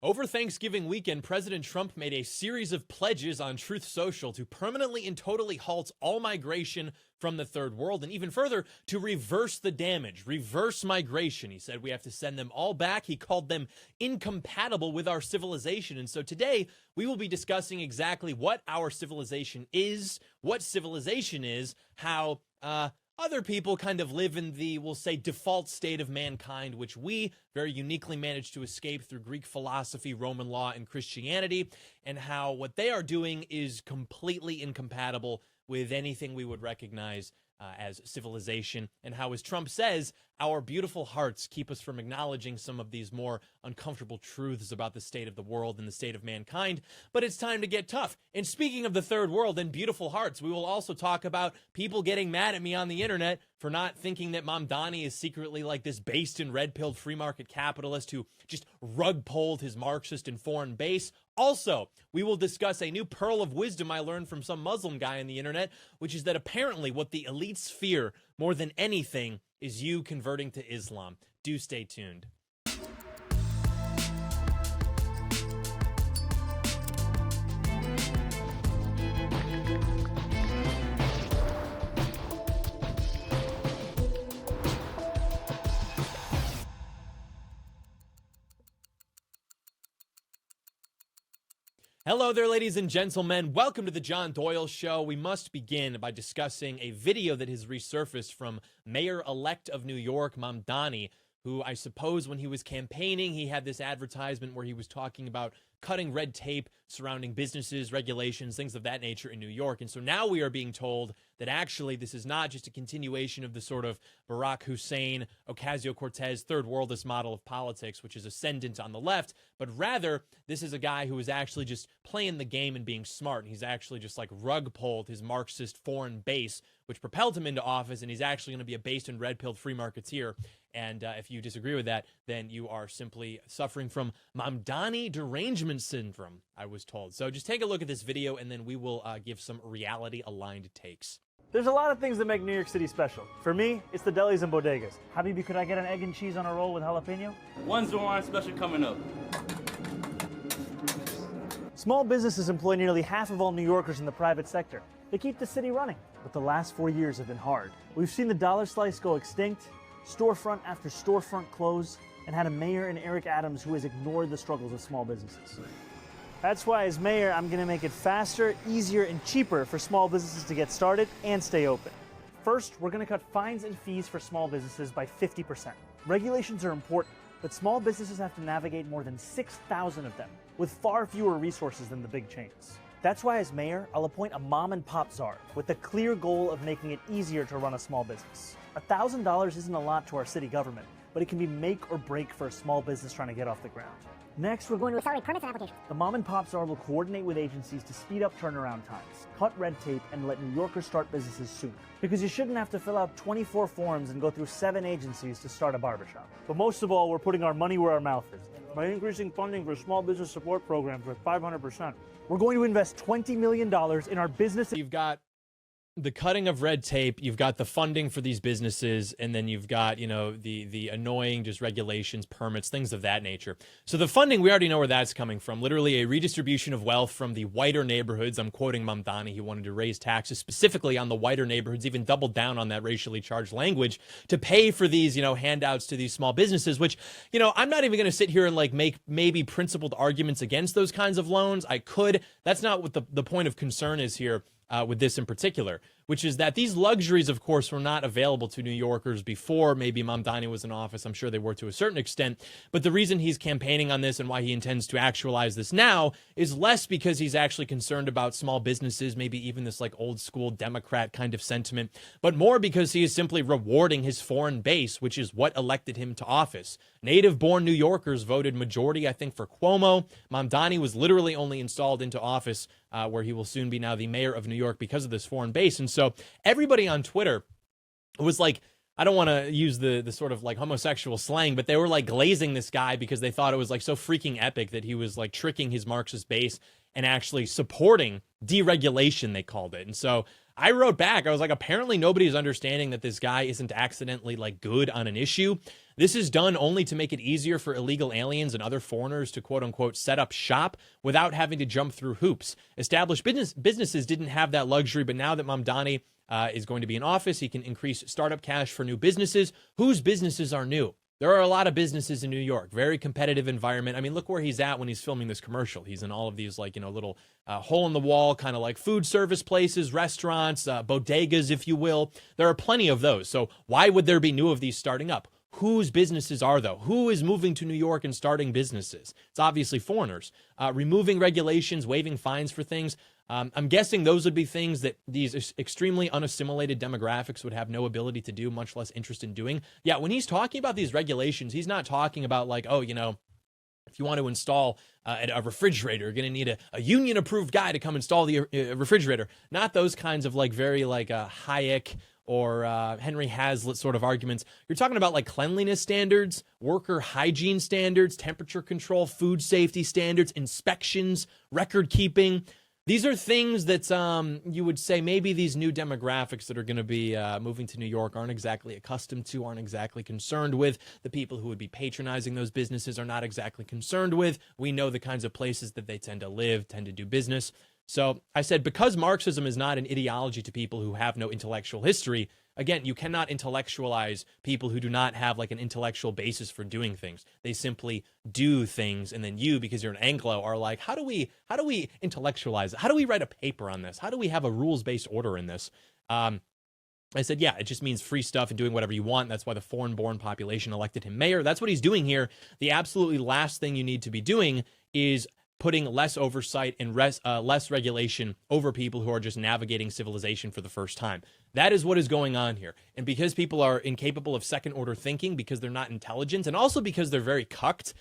Over Thanksgiving weekend, President Trump made a series of pledges on Truth Social to permanently and totally halt all migration from the third world, and even further, to reverse the damage, reverse migration. He said we have to send them all back. He called them incompatible with our civilization. And so today, we will be discussing exactly what our civilization is, what civilization is, how other people kind of live in the, we'll say, default state of mankind, which we very uniquely managed to escape through Greek philosophy, Roman law, and Christianity, and how what they are doing is completely incompatible with anything we would recognize as civilization, and how, as Trump says, our beautiful hearts keep us from acknowledging some of these more uncomfortable truths about the state of the world and the state of mankind. But it's time to get tough. And speaking of the third world and beautiful hearts, we will also talk about people getting mad at me on the internet for not thinking that Mamdani is secretly like this based and red-pilled free market capitalist who just rug-pulled his Marxist and foreign base. Also, we will discuss a new pearl of wisdom I learned from some Muslim guy on the internet, which is that apparently what the elites fear more than anything is you converting to Islam. Do stay tuned. Hello there, ladies and gentlemen. Welcome to the John Doyle Show. We must begin by discussing a video that has resurfaced from Mayor-elect of New York, Mamdani, who I suppose when he was campaigning, he had this advertisement where he was talking about cutting red tape surrounding businesses, regulations, things of that nature in New York. And so now we are being told that actually this is not just a continuation of the sort of Barack Hussein, Ocasio-Cortez, third worldist model of politics, which is ascendant on the left, but rather this is a guy who is actually just playing the game and being smart. And he's actually just like rug pulled his Marxist foreign base, which propelled him into office, and he's actually going to be a based and red-pilled free marketeer. And if you disagree with that, then you are simply suffering from Mamdani derangement syndrome, I was told. So just take a look at this video, and then we will give some reality-aligned takes. There's a lot of things that make New York City special. For me, it's the delis and bodegas. Habibi, could I get an egg and cheese on a roll with jalapeno? One Zohran special coming up. Small businesses employ nearly half of all New Yorkers in the private sector. They keep the city running, but the last 4 years have been hard. We've seen the dollar slice go extinct, storefront after storefront close, and had a mayor in Eric Adams who has ignored the struggles of small businesses. That's why, as mayor, I'm going to make it faster, easier, and cheaper for small businesses to get started and stay open. First, we're going to cut fines and fees for small businesses by 50%. Regulations are important, but small businesses have to navigate more than 6,000 of them, with far fewer resources than the big chains. That's why, as mayor, I'll appoint a mom-and-pop czar with the clear goal of making it easier to run a small business. $1,000 isn't a lot to our city government, but it can be make or break for a small business trying to get off the ground. Next, we're going to accelerate permits and applications. The mom-and-pop czar will coordinate with agencies to speed up turnaround times, cut red tape, and let New Yorkers start businesses sooner. Because you shouldn't have to fill out 24 forms and go through 7 agencies to start a barbershop. But most of all, we're putting our money where our mouth is by increasing funding for small business support programs with 500%. We're going to invest $20 million in our business. You've got the cutting of red tape, you've got the funding for these businesses, and then you've got, you know, the annoying just regulations, permits, things of that nature. So the funding, we already know where that's coming from. Literally a redistribution of wealth from the whiter neighborhoods. I'm quoting Mamdani. He wanted to raise taxes specifically on the whiter neighborhoods, even doubled down on that racially charged language to pay for these, you know, handouts to these small businesses, which, you know, I'm not even going to sit here and like make maybe principled arguments against those kinds of loans. I could. That's not what the point of concern is here. With this in particular, which is that these luxuries, of course, were not available to New Yorkers before maybe Mamdani was in office. I'm sure they were to a certain extent. But the reason he's campaigning on this and why he intends to actualize this now is less because he's actually concerned about small businesses, maybe even this like old school Democrat kind of sentiment, but more because he is simply rewarding his foreign base, which is what elected him to office. Native-born New Yorkers voted majority, I think, for Cuomo. Mamdani was literally only installed into office where he will soon be now the mayor of New York because of this foreign base. And so everybody on Twitter was like, I don't want to use the sort of like homosexual slang, but they were like glazing this guy because they thought it was like so freaking epic that he was like tricking his Marxist base and actually supporting deregulation, they called it. And so I wrote back, I was like, apparently nobody is understanding that this guy isn't accidentally like good on an issue, This is done only to make it easier for illegal aliens and other foreigners to quote unquote set up shop without having to jump through hoops. Established businesses didn't have that luxury, but now that Mamdani is going to be in office, he can increase startup cash for new businesses. Whose businesses are new? There are a lot of businesses in New York, very competitive environment. I mean, look where he's at when he's filming this commercial. He's in all of these, like, little hole in the wall, kind of like food service places, restaurants, bodegas, if you will. There are plenty of those. So why would there be new of these starting up? Whose businesses are, though? Who is moving to New York and starting businesses? It's obviously foreigners. Removing regulations, waiving fines for things. I'm guessing those would be things that these extremely unassimilated demographics would have no ability to do, much less interest in doing. Yeah, when he's talking about these regulations, he's not talking about like, oh, if you want to install a refrigerator, you're going to need a union-approved guy to come install the refrigerator. Not those kinds of like very like Hayek or Henry Hazlitt sort of arguments. You're talking about like cleanliness standards, worker hygiene standards, temperature control, food safety standards, inspections, record keeping. These are things that you would say maybe these new demographics that are going to be moving to New York aren't exactly accustomed to, aren't exactly concerned with. The people who would be patronizing those businesses are not exactly concerned with. We know the kinds of places that they tend to live, tend to do business. So I said, because Marxism is not an ideology to people who have no intellectual history, again, you cannot intellectualize people who do not have like an intellectual basis for doing things. They simply do things, and then you, because you're an Anglo, are like, how do we intellectualize it? How do we write a paper on this? How do we have a rules-based order in this? I said, yeah, it just means free stuff and doing whatever you want. That's why the foreign-born population elected him mayor. That's what he's doing here. The absolutely last thing you need to be doing is putting less oversight and less regulation over people who are just navigating civilization for the first time. That is what is going on here. And because people are incapable of second-order thinking, because they're not intelligent, and also because they're very cucked,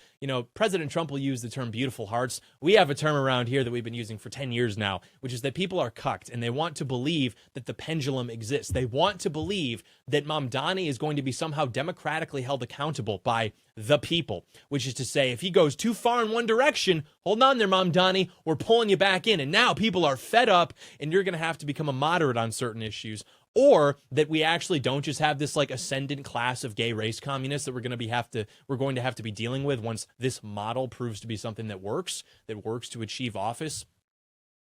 President Trump will use the term beautiful hearts. We have a term around here that we've been using for 10 years now, which is that people are cucked, and they want to believe that the pendulum exists. They want to believe that Mamdani is going to be somehow democratically held accountable by the people, which is to say, if he goes too far in one direction, hold on there, Mamdani, we're pulling you back in. And now people are fed up, and you're going to have to become a moderate on certain issues. Or that we actually don't just have this like ascendant class of gay race communists that we're going to have to be dealing with once this model proves to be something that works to achieve office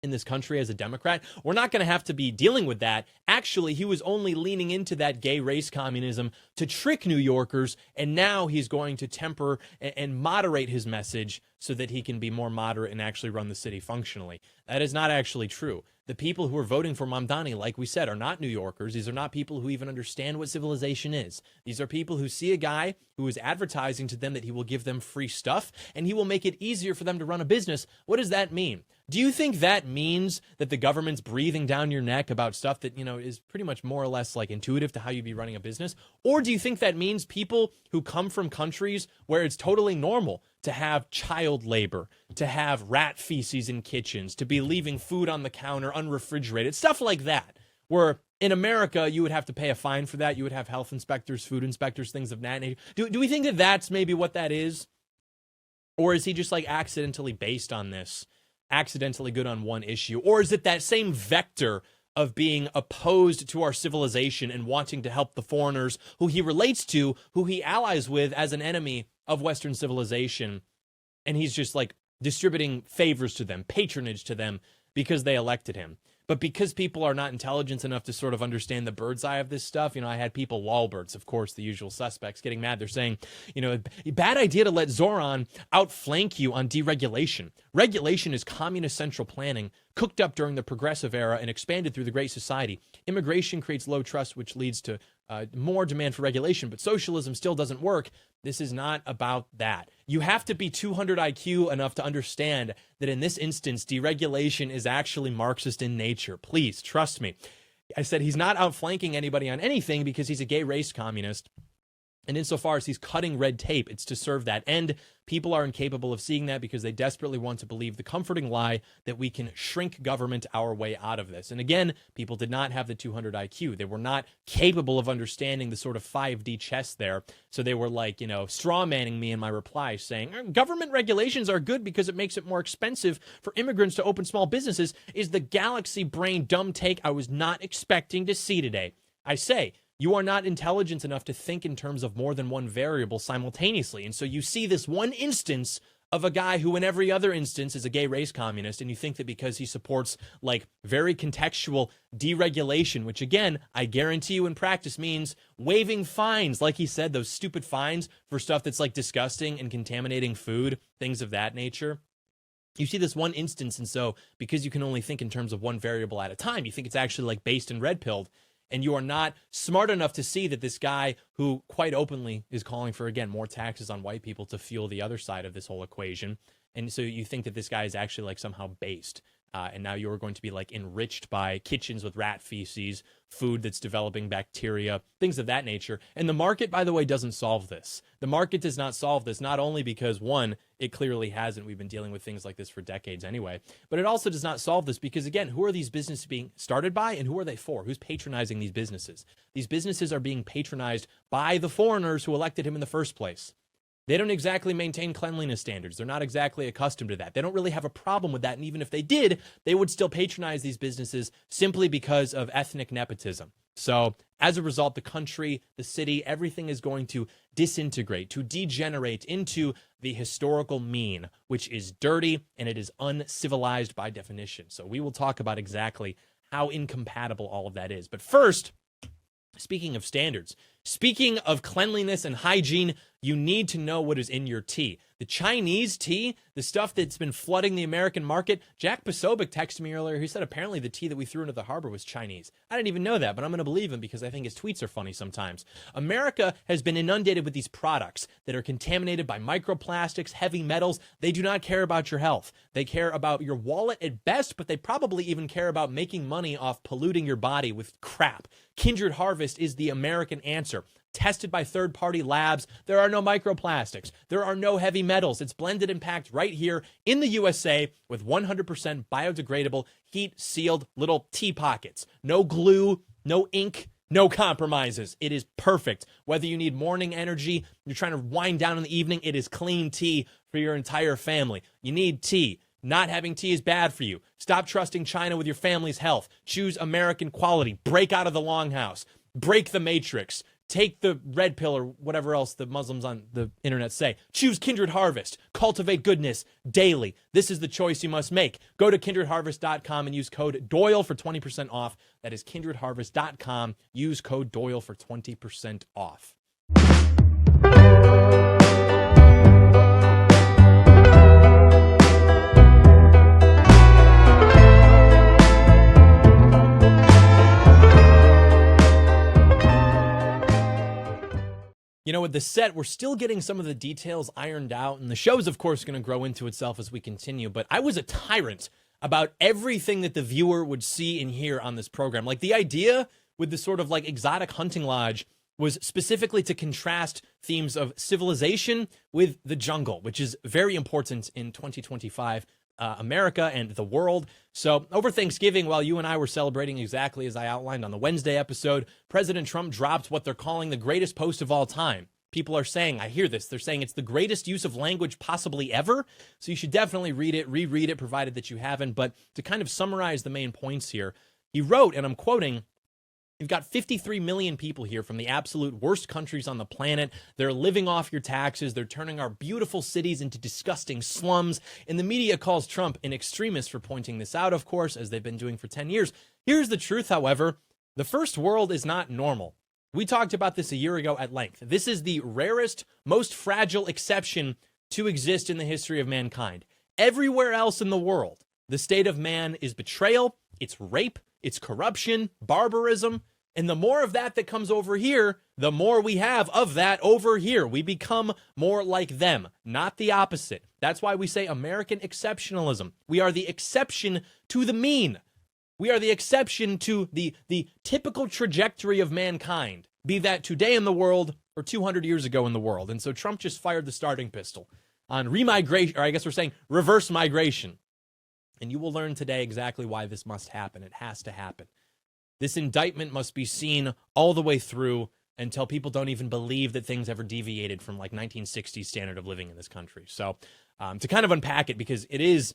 in this country as a Democrat. We're not going to have to be dealing with that. Actually, he was only leaning into that gay race communism to trick New Yorkers, and now he's going to temper and moderate his message so that he can be more moderate and actually run the city functionally. That is not actually true. The people who are voting for Mamdani, like we said, are not New Yorkers. These are not people who even understand what civilization is. These are people who see a guy who is advertising to them that he will give them free stuff and he will make it easier for them to run a business. What does that mean? Do you think that means that the government's breathing down your neck about stuff that, is pretty much more or less like intuitive to how you'd be running a business? Or do you think that means people who come from countries where it's totally normal to have child labor, to have rat feces in kitchens, to be leaving food on the counter unrefrigerated, stuff like that, where in America you would have to pay a fine for that, you would have health inspectors, food inspectors, things of that nature? Do we think that that's maybe what that is? Or is he just like accidentally based on this, accidentally good on one issue? Or is it that same vector of being opposed to our civilization and wanting to help the foreigners who he relates to, who he allies with as an enemy of Western civilization, and he's just like distributing favors to them, patronage to them because they elected him? But because people are not intelligent enough to sort of understand the bird's eye of this stuff, I had people, Walberts, of course, the usual suspects, getting mad. They're saying, bad idea to let Zohran outflank you on deregulation. Regulation is communist central planning, cooked up during the progressive era and expanded through the Great Society. Immigration creates low trust, which leads to more demand for regulation, but socialism still doesn't work. This is not about that. You have to be 200 IQ enough to understand that in this instance, deregulation is actually Marxist in nature. Please, trust me. I said he's not outflanking anybody on anything because he's a gay race communist. And insofar as he's cutting red tape, it's to serve that end. People are incapable of seeing that because they desperately want to believe the comforting lie that we can shrink government our way out of this. And again, people did not have the 200 IQ. They were not capable of understanding the sort of 5D chess there. So they were like, straw manning me in my reply saying, government regulations are good because it makes it more expensive for immigrants to open small businesses, is the galaxy brain dumb take I was not expecting to see today. I say, You are not intelligent enough to think in terms of more than one variable simultaneously. And so you see this one instance of a guy who in every other instance is a gay race communist, and you think that because he supports like very contextual deregulation, which again, I guarantee you in practice means waiving fines, like he said, those stupid fines for stuff that's like disgusting and contaminating food, things of that nature. You see this one instance, and so because you can only think in terms of one variable at a time, you think it's actually like based and red-pilled, and you are not smart enough to see that this guy who quite openly is calling for, again, more taxes on white people to fuel the other side of this whole equation. And so you think that this guy is actually like somehow based. And now you're going to be like enriched by kitchens with rat feces, food that's developing bacteria, things of that nature. And the market, by the way, doesn't solve this. The market does not solve this, not only because, one, it clearly hasn't. We've been dealing with things like this for decades anyway. But it also does not solve this because, again, who are these businesses being started by and who are they for? Who's patronizing these businesses? These businesses are being patronized by the foreigners who elected him in the first place. They don't exactly maintain cleanliness standards. They're not exactly accustomed to that. They don't really have a problem with that. And even if they did, they would still patronize these businesses simply because of ethnic nepotism. So as a result, the country, the city, everything is going to disintegrate, to degenerate into the historical mean, which is dirty and it is uncivilized by definition. So we will talk about exactly how incompatible all of that is. But first, speaking of standards, speaking of cleanliness and hygiene, you need to know what is in your tea. The Chinese tea, the stuff that's been flooding the American market. Jack Posobiec texted me earlier. He said apparently the tea that we threw into the harbor was Chinese. I didn't even know that, but I'm going to believe him because I think his tweets are funny sometimes. America has been inundated with these products that are contaminated by microplastics, heavy metals. They do not care about your health. They care about your wallet at best, but they probably even care about making money off polluting your body with crap. Kindred Harvest is the American answer. Tested by third-party labs. There are no microplastics. There are no heavy metals. It's blended and packed right here in the USA with 100% biodegradable, heat-sealed little tea pockets. No glue, no ink, no compromises. It is perfect. Whether you need morning energy, you're trying to wind down in the evening, it is clean tea for your entire family. You need tea. Not having tea is bad for you. Stop trusting China with your family's health. Choose American quality. Break out of the longhouse. Break the matrix. Take the red pill or whatever else the Muslims on the internet say. Choose Kindred Harvest. Cultivate goodness daily. This is the choice you must make. Go to kindredharvest.com and use code Doyle for 20% off. That is kindredharvest.com. Use code Doyle for 20% off. You know, with the set, we're still getting some of the details ironed out, and the show is, of course, going to grow into itself as we continue, but I was a tyrant about everything that the viewer would see and hear on this program. Like, the idea with the sort of, like, exotic hunting lodge was specifically to contrast themes of civilization with the jungle, which is very important in 2025 America and the world. So over Thanksgiving, while you and I were celebrating exactly as I outlined on the Wednesday episode, President Trump dropped what they're calling the greatest post of all time. People are saying, I hear this, they're saying it's the greatest use of language possibly ever. So you should definitely read it, reread it, provided that you haven't. But to kind of summarize the main points here, he wrote, and I'm quoting, "You've got 53 million people here from the absolute worst countries on the planet. They're living off your taxes. They're turning our beautiful cities into disgusting slums. And the media calls Trump an extremist for pointing this out, of course, as they've been doing for 10 years. Here's the truth, however. The first world is not normal. We talked about this a year ago at length. This is the rarest, most fragile exception to exist in the history of mankind. Everywhere else in the world, the state of man is betrayal, it's rape, it's corruption, barbarism. And the more of that comes over here, the more we have of that over here. We become more like them, not the opposite. That's why we say American exceptionalism. We are the exception to the mean. We are the exception to the typical trajectory of mankind, be that today in the world or 200 years ago in the world. And so Trump just fired the starting pistol on remigration, or I guess we're saying reverse migration. And you will learn today exactly why this must happen. It has to happen. This indictment must be seen all the way through until people don't even believe that things ever deviated from like 1960s standard of living in this country. So to kind of unpack it, because it is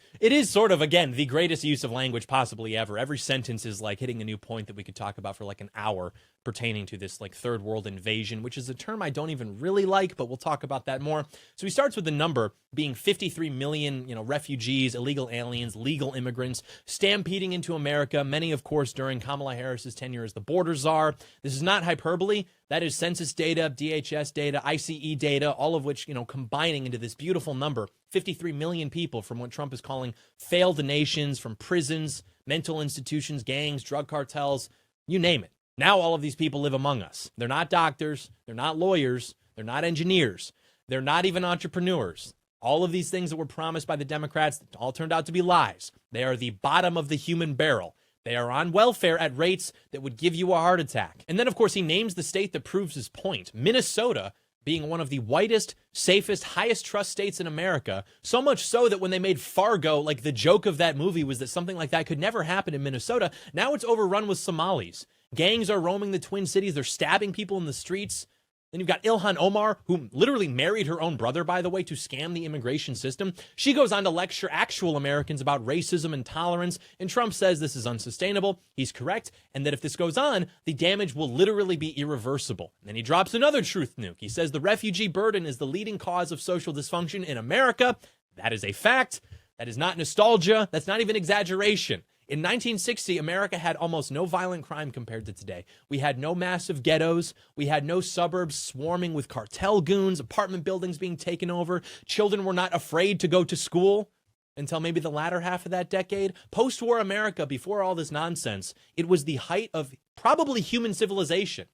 sort of, again, the greatest use of language possibly ever. Every sentence is like hitting a new point that we could talk about for like an hour pertaining to this like third world invasion, which is a term I don't even really like, but we'll talk about that more. So he starts with the number being 53 million, refugees, illegal aliens, legal immigrants stampeding into America. Many, of course, during Kamala Harris's tenure as the border czar. This is not hyperbole. That is census data, DHS data, ICE data, all of which, combining into this beautiful number, 53 million people from what Trump is calling failed nations, from prisons, mental institutions, gangs, drug cartels, you name it. Now all of these people live among us. They're not doctors. They're not lawyers. They're not engineers. They're not even entrepreneurs. All of these things that were promised by the Democrats all turned out to be lies. They are the bottom of the human barrel. They are on welfare at rates that would give you a heart attack. And then, of course, he names the state that proves his point, Minnesota, being one of the whitest, safest, highest trust states in America. So much so that when they made Fargo, like the joke of that movie was that something like that could never happen in Minnesota. Now it's overrun with Somalis. Gangs are roaming the Twin Cities. They're stabbing people in the streets. Then you've got Ilhan Omar, who literally married her own brother, by the way, to scam the immigration system. She goes on to lecture actual Americans about racism and tolerance, and Trump says this is unsustainable. He's correct, and that if this goes on, the damage will literally be irreversible. And then he drops another truth nuke. He says the refugee burden is the leading cause of social dysfunction in America. That is a fact. That is not nostalgia. That's not even exaggeration. In 1960, America had almost no violent crime compared to today. We had no massive ghettos. We had no suburbs swarming with cartel goons, apartment buildings being taken over. Children were not afraid to go to school until maybe the latter half of that decade. Post-war America, before all this nonsense, it was the height of probably human civilization.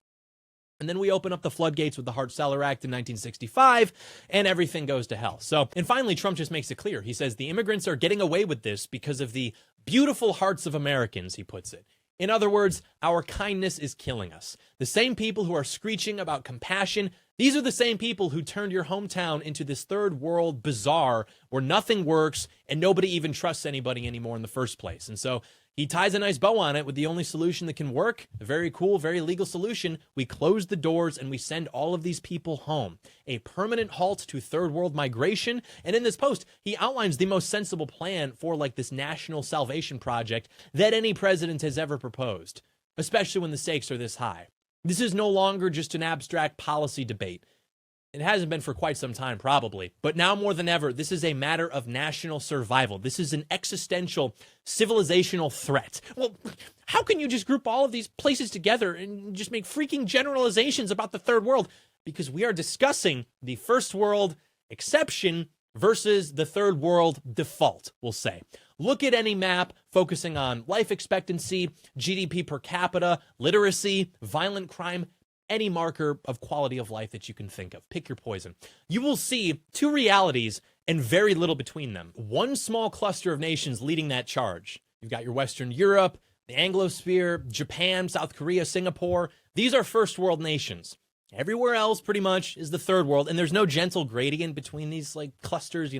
And then we open up the floodgates with the Hart-Celler Act in 1965, and everything goes to hell. So, and finally, Trump just makes it clear. He says the immigrants are getting away with this because of the beautiful hearts of Americans, he puts it. In other words, our kindness is killing us. The same people who are screeching about compassion, these are the same people who turned your hometown into this third world bazaar where nothing works and nobody even trusts anybody anymore in the first place. And so he ties a nice bow on it with the only solution that can work, a very cool, very legal solution. We close the doors and we send all of these people home. A permanent halt to third world migration. And in this post, he outlines the most sensible plan for like this national salvation project that any president has ever proposed, especially when the stakes are this high. This is no longer just an abstract policy debate. It hasn't been for quite some time, probably. But now more than ever, this is a matter of national survival. This is an existential, civilizational threat. Well, how can you just group all of these places together and just make freaking generalizations about the third world? Because we are discussing the first world exception versus the third world default, we'll say. Look at any map focusing on life expectancy, GDP per capita, literacy, violent crime, any marker of quality of life that you can think of. Pick your poison. You will see two realities and very little between them. One small cluster of nations leading that charge. You've got your Western Europe, the Anglosphere, Japan, South Korea, Singapore. These are first world nations. Everywhere else pretty much is the third world, and there's no gentle gradient between these like clusters,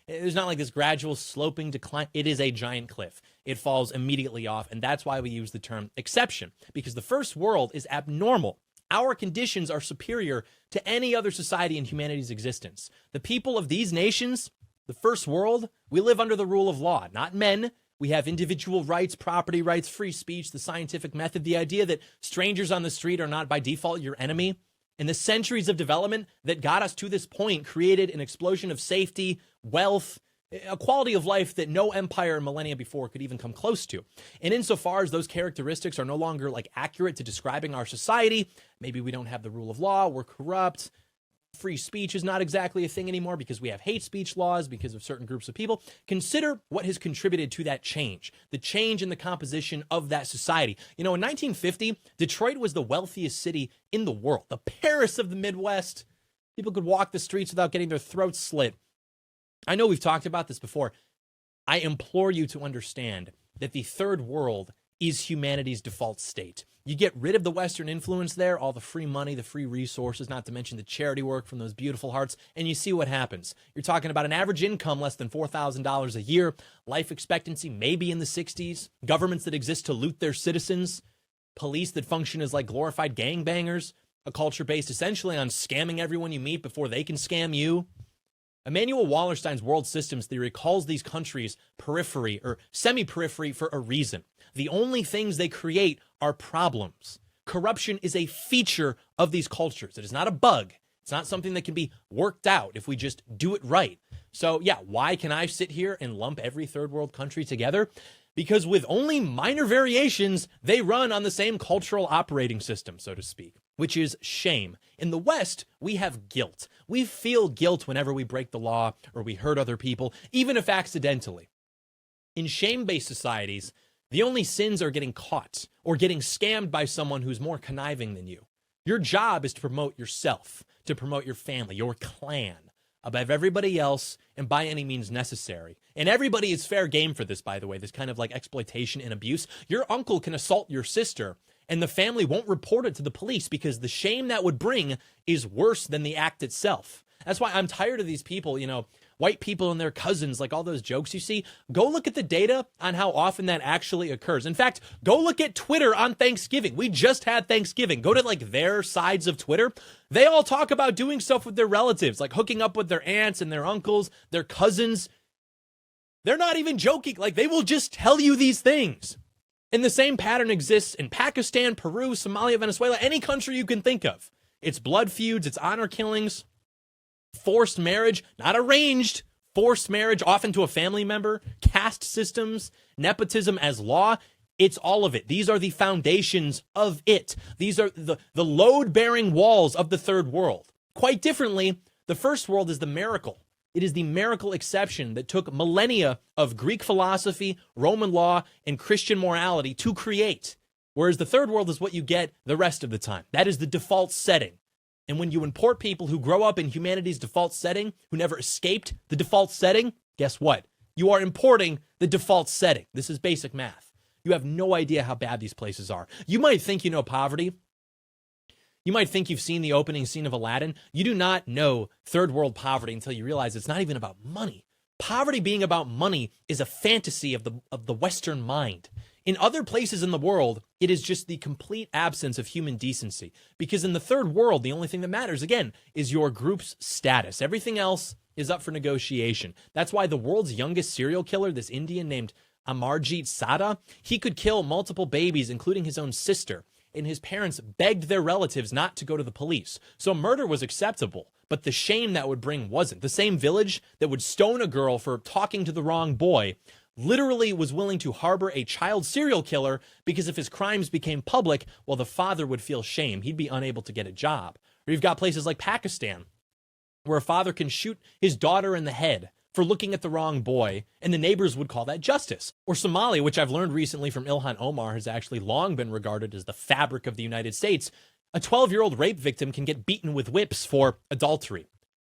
There's not like this gradual sloping decline. It is a giant cliff. It falls immediately off, and that's why we use the term exception, because the first world is abnormal. Our conditions are superior to any other society in humanity's existence. The people of these nations, the first world, we live under the rule of law, not men. We have individual rights, property rights, free speech, the scientific method, the idea that strangers on the street are not by default your enemy. And the centuries of development that got us to this point created an explosion of safety, wealth, a quality of life that no empire in millennia before could even come close to. And insofar as those characteristics are no longer like accurate to describing our society, maybe we don't have the rule of law, we're corrupt, free speech is not exactly a thing anymore because we have hate speech laws because of certain groups of people. Consider what has contributed to that change, the change in the composition of that society. In 1950, Detroit was the wealthiest city in the world, the Paris of the Midwest. People could walk the streets without getting their throats slit. I know we've talked about this before. I implore you to understand that the third world is humanity's default state. You get rid of the Western influence there, all the free money, the free resources, not to mention the charity work from those beautiful hearts, and you see what happens. You're talking about an average income less than $4,000 a year, life expectancy maybe in the 60s, governments that exist to loot their citizens, police that function as like glorified gangbangers, a culture based essentially on scamming everyone you meet before they can scam you. Emanuel Wallerstein's world systems theory calls these countries periphery or semi-periphery for a reason. The only things they create are problems. Corruption is a feature of these cultures. It is not a bug. It's not something that can be worked out if we just do it right. So yeah, why can I sit here and lump every third world country together? Because with only minor variations, they run on the same cultural operating system, so to speak, which is shame. In the West, we have guilt. We feel guilt whenever we break the law or we hurt other people, even if accidentally. In shame-based societies, the only sins are getting caught or getting scammed by someone who's more conniving than you. Your job is to promote yourself, to promote your family, your clan, above everybody else and by any means necessary. And everybody is fair game for this, by the way, this kind of like exploitation and abuse. Your uncle can assault your sister and the family won't report it to the police because the shame that would bring is worse than the act itself. That's why I'm tired of these people, white people and their cousins, like all those jokes you see. Go look at the data on how often that actually occurs. In fact, go look at Twitter on Thanksgiving. We just had Thanksgiving. Go to like their sides of Twitter. They all talk about doing stuff with their relatives, like hooking up with their aunts and their uncles, their cousins. They're not even joking. Like they will just tell you these things. And the same pattern exists in Pakistan, Peru, Somalia, Venezuela, any country you can think of. It's blood feuds, it's honor killings, forced marriage, not arranged, forced marriage, often to a family member, caste systems, nepotism as law. It's all of it. These are the foundations of it. These are the load-bearing walls of the third world. Quite differently, the first world is the miracle. It is the miracle exception that took millennia of Greek philosophy, Roman law, and Christian morality to create. Whereas the third world is what you get the rest of the time. That is the default setting. And when you import people who grow up in humanity's default setting, who never escaped the default setting, guess what? You are importing the default setting. This is basic math. You have no idea how bad these places are. You might think you know poverty. You might think you've seen the opening scene of Aladdin. You do not know third world poverty until you realize it's not even about money. Poverty being about money is a fantasy of the Western mind. In other places in the world, it is just the complete absence of human decency. Because in the third world, the only thing that matters, again, is your group's status. Everything else is up for negotiation. That's why the world's youngest serial killer, this Indian named Amarjit Sada, he could kill multiple babies, including his own sister. And his parents begged their relatives not to go to the police. So murder was acceptable, but the shame that would bring wasn't. The same village that would stone a girl for talking to the wrong boy literally was willing to harbor a child serial killer because if his crimes became public, well, the father would feel shame. He'd be unable to get a job. Or you've got places like Pakistan where a father can shoot his daughter in the head for looking at the wrong boy, and the neighbors would call that justice. Or Somalia, which I've learned recently from Ilhan Omar, has actually long been regarded as the fabric of the United States. A 12-year-old rape victim can get beaten with whips for adultery.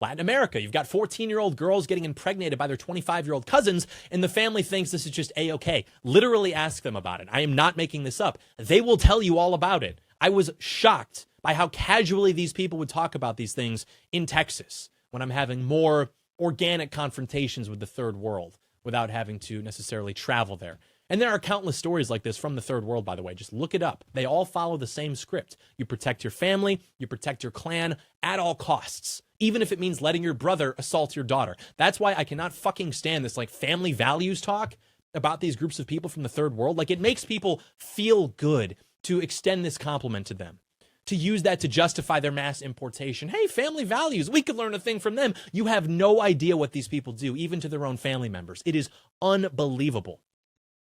Latin America, you've got 14-year-old girls getting impregnated by their 25-year-old cousins, and the family thinks this is just A-okay. Literally ask them about it. I am not making this up. They will tell you all about it. I was shocked by how casually these people would talk about these things in Texas when I'm having more organic confrontations with the third world without having to necessarily travel there. And there are countless stories like this from the third world, by the way. Just look it up. They all follow the same script. You protect your family, you protect your clan at all costs, even if it means letting your brother assault your daughter. That's why I cannot fucking stand this like family values talk about these groups of people from the third world. Like it makes people feel good to extend this compliment to them, to use that to justify their mass importation. Hey, family values, we could learn a thing from them. You have no idea what these people do, even to their own family members. It is unbelievable.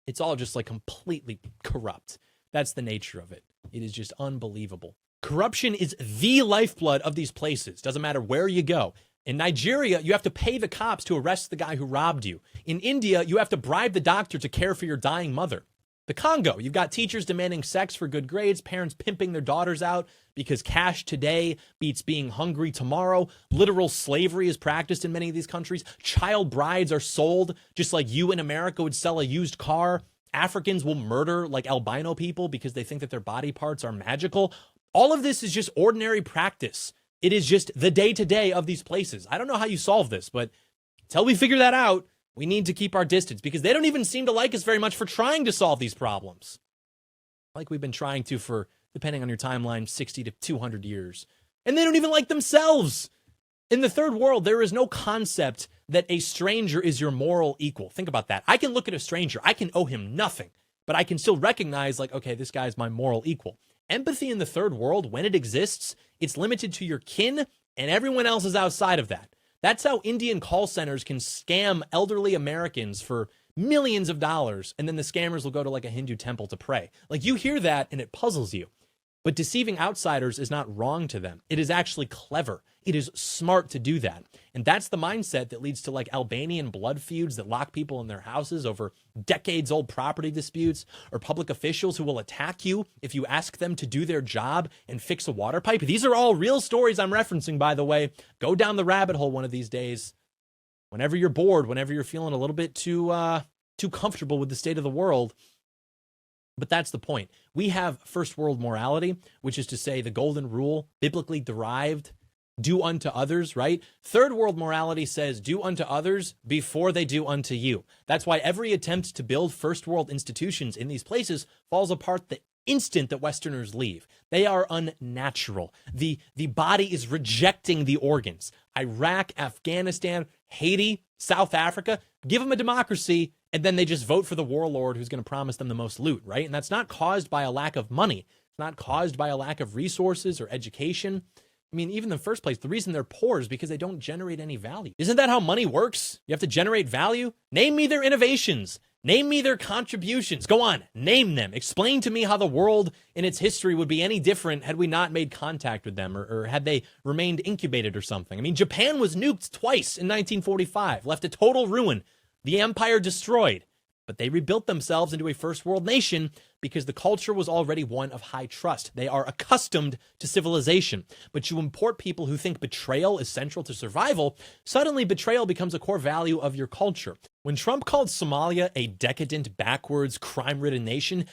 It's all just like completely corrupt. That's the nature of it. It is just unbelievable. Corruption is the lifeblood of these places. Doesn't matter where you go. In Nigeria, you have to pay the cops to arrest the guy who robbed you. In India, you have to bribe the doctor to care for your dying mother. The Congo, you've got teachers demanding sex for good grades, parents pimping their daughters out because cash today beats being hungry tomorrow. Literal slavery is practiced in many of these countries. Child brides are sold just like you in America would sell a used car. Africans will murder like albino people because they think that their body parts are magical. All of this is just ordinary practice. It is just the day-to-day of these places. I don't know how you solve this, but until we figure that out, we need to keep our distance because they don't even seem to like us very much for trying to solve these problems. Like we've been trying to for, depending on your timeline, 60 to 200 years. And they don't even like themselves. In the third world, there is no concept that a stranger is your moral equal. Think about that. I can look at a stranger. I can owe him nothing, but I can still recognize, like, okay, this guy's my moral equal. Empathy in the third world, when it exists, it's limited to your kin, and everyone else is outside of that. That's how Indian call centers can scam elderly Americans for millions of dollars, and then the scammers will go to like a Hindu temple to pray. Like, you hear that and it puzzles you. But deceiving outsiders is not wrong to them. It is actually clever. It is smart to do that. And that's the mindset that leads to like Albanian blood feuds that lock people in their houses over decades-old property disputes, or public officials who will attack you if you ask them to do their job and fix a water pipe. These are all real stories I'm referencing, by the way. Go down the rabbit hole one of these days. Whenever you're bored, whenever you're feeling a little bit too comfortable with the state of the world. But that's the point. We have first world morality, which is to say the golden rule, biblically derived, do unto others, right? Third world morality says do unto others before they do unto you. That's why every attempt to build first world institutions in these places falls apart the instant that Westerners leave. They are unnatural. The body is rejecting the organs. Iraq, Afghanistan, Haiti, South Africa, give them a democracy, and then they just vote for the warlord who's going to promise them the most loot, right? And that's not caused by a lack of money. It's not caused by a lack of resources or education. I mean, even in the first place, the reason they're poor is because they don't generate any value. Isn't that how money works? You have to generate value? Name me their innovations. Name me their contributions. Go on, name them. Explain to me how the world in its history would be any different had we not made contact with them, or had they remained incubated or something. I mean, Japan was nuked twice in 1945, left a total ruin. The empire destroyed. But they rebuilt themselves into a first world nation because the culture was already one of high trust. They are accustomed to civilization. But you import people who think betrayal is central to survival, suddenly betrayal becomes a core value of your culture. When Trump called Somalia a decadent, backwards, crime-ridden nation,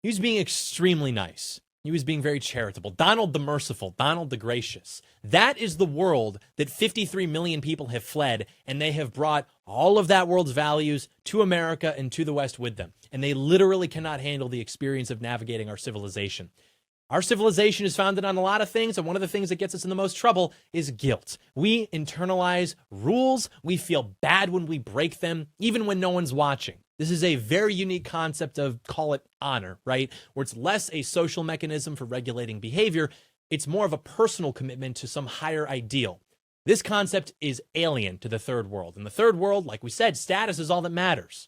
he was being extremely nice. He was being very charitable. Donald the Merciful, Donald the Gracious. That is the world that 53 million people have fled, and they have brought all of that world's values to America and to the West with them. And they literally cannot handle the experience of navigating our civilization. Our civilization is founded on a lot of things, and one of the things that gets us in the most trouble is guilt. We internalize rules. We feel bad when we break them, even when no one's watching. This is a very unique concept of, call it honor, right? Where it's less a social mechanism for regulating behavior. It's more of a personal commitment to some higher ideal. This concept is alien to the third world. In the third world, like we said, status is all that matters.